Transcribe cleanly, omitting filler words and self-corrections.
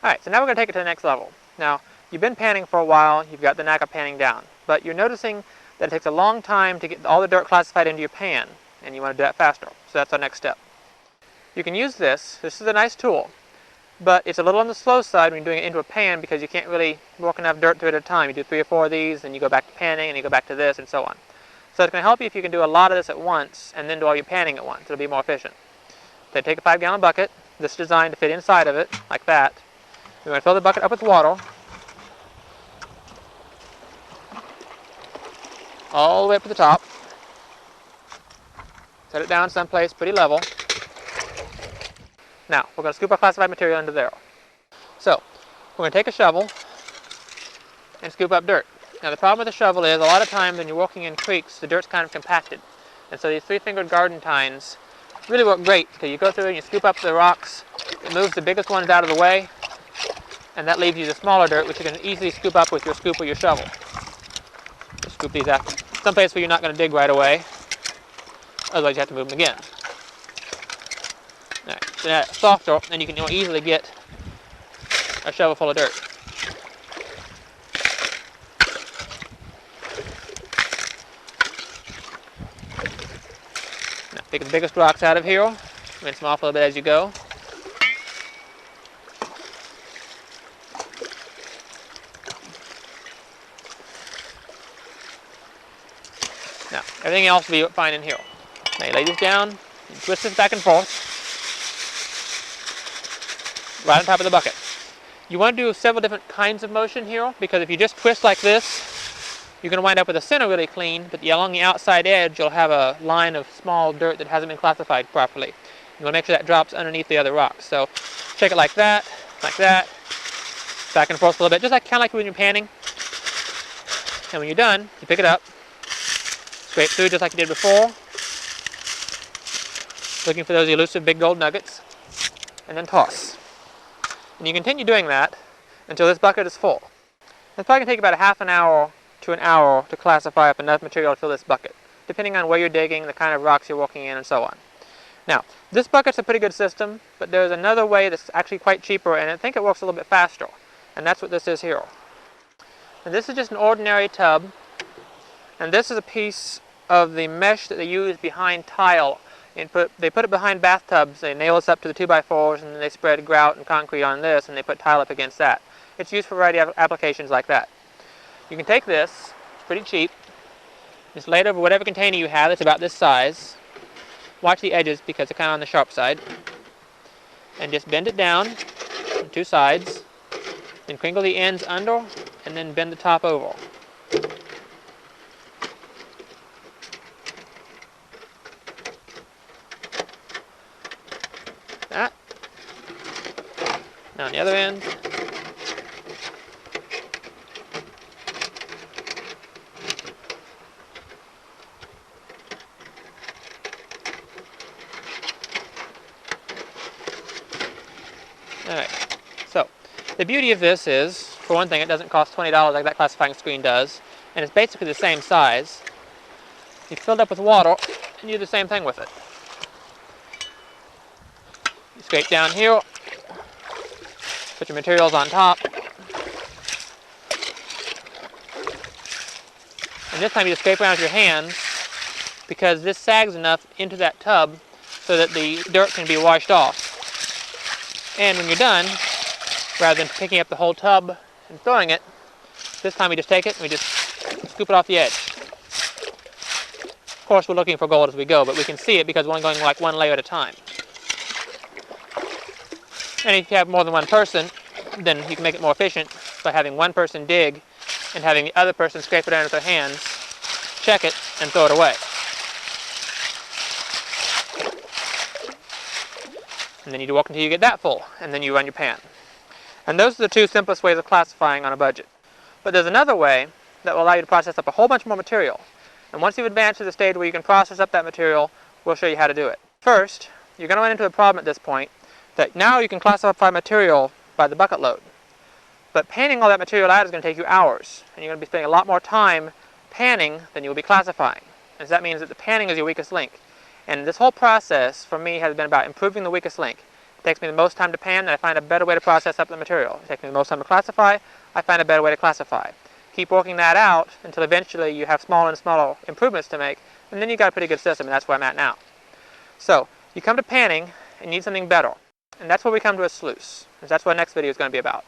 Alright, so now we're going to take it to the next level. Now, you've been panning for a while, you've got the knack of panning down, but you're noticing that it takes a long time to get all the dirt classified into your pan, and you want to do that faster. So that's our next step. You can use this. This is a nice tool, but it's a little on the slow side when you're doing it into a pan because you can't really work enough dirt through it at a time. You do 3 or 4 of these, then you go back to panning, and you go back to this, and so on. So it's going to help you if you can do a lot of this at once, and then do all your panning at once. It'll be more efficient. So take a 5-gallon bucket. This is designed to fit inside of it, like that. We're going to fill the bucket up with water, all the way up to the top. Set it down someplace pretty level. Now, we're going to scoop our classified material into there. So, we're going to take a shovel and scoop up dirt. Now, the problem with the shovel is a lot of times when you're walking in creeks, the dirt's kind of compacted. And so these 3-fingered garden tines really work great because you go through and you scoop up the rocks, it moves the biggest ones out of the way, and that leaves you the smaller dirt, which you can easily scoop up with your scoop or your shovel. Just scoop these after. Someplace where you're not going to dig right away, otherwise you have to move them again. Alright, so now it's softer, and you can more easily get a shovel full of dirt. Now pick the biggest rocks out of here, rinse them off a little bit as you go. Now, everything else will be fine in here. Now you lay these down, you twist this back and forth, right on top of the bucket. You want to do several different kinds of motion here, because if you just twist like this, you're going to wind up with the center really clean, but along the outside edge you'll have a line of small dirt that hasn't been classified properly. You want to make sure that drops underneath the other rocks. So shake it like that, back and forth a little bit, just kind of like when you're panning. And when you're done, you pick it up, scrape through just like you did before, looking for those elusive big gold nuggets, and then toss. And you continue doing that until this bucket is full. It's probably going to take about a half an hour to an hour to classify up enough material to fill this bucket, depending on where you're digging, the kind of rocks you're walking in, and so on. Now, this bucket's a pretty good system, but there's another way that's actually quite cheaper, and I think it works a little bit faster. And that's what this is here. And this is just an ordinary tub, and this is a piece of the mesh that they use behind tile. And they put it behind bathtubs. They nail this up to the 2x4s, and then they spread grout and concrete on this, and they put tile up against that. It's used for a variety of applications like that. You can take this, it's pretty cheap, just lay it over whatever container you have that's about this size. Watch the edges because they're kind of on the sharp side. And just bend it down on 2 sides, then crinkle the ends under, and then bend the top over. That. Now on the other end. Alright, so the beauty of this is, for one thing, it doesn't cost $20 like that classifying screen does, and it's basically the same size. You fill it up with water, and you do the same thing with it. You scrape down here, put your materials on top, and this time you just scrape around with your hands because this sags enough into that tub so that the dirt can be washed off. And when you're done, rather than picking up the whole tub and throwing it, this time we just take it and we just scoop it off the edge. Of course, we're looking for gold as we go, but we can see it because we're only going like one layer at a time. And if you have more than one person, then you can make it more efficient by having one person dig and having the other person scrape it down with their hands, check it, and throw it away. And then you walk until you get that full, and then you run your pan. And those are the 2 simplest ways of classifying on a budget. But there's another way that will allow you to process up a whole bunch more material. And once you've advanced to the stage where you can process up that material, we'll show you how to do it. First, you're going to run into a problem at this point that now you can classify material by the bucket load. But panning all that material out is going to take you hours, and you're going to be spending a lot more time panning than you'll be classifying. And so that means that the panning is your weakest link. And this whole process, for me, has been about improving the weakest link. It takes me the most time to pan, and I find a better way to process up the material. It takes me the most time to classify, I find a better way to classify. Keep working that out until eventually you have smaller and smaller improvements to make, and then you've got a pretty good system, and that's where I'm at now. So, you come to panning and you need something better. And that's where we come to a sluice. And that's what the next video is going to be about.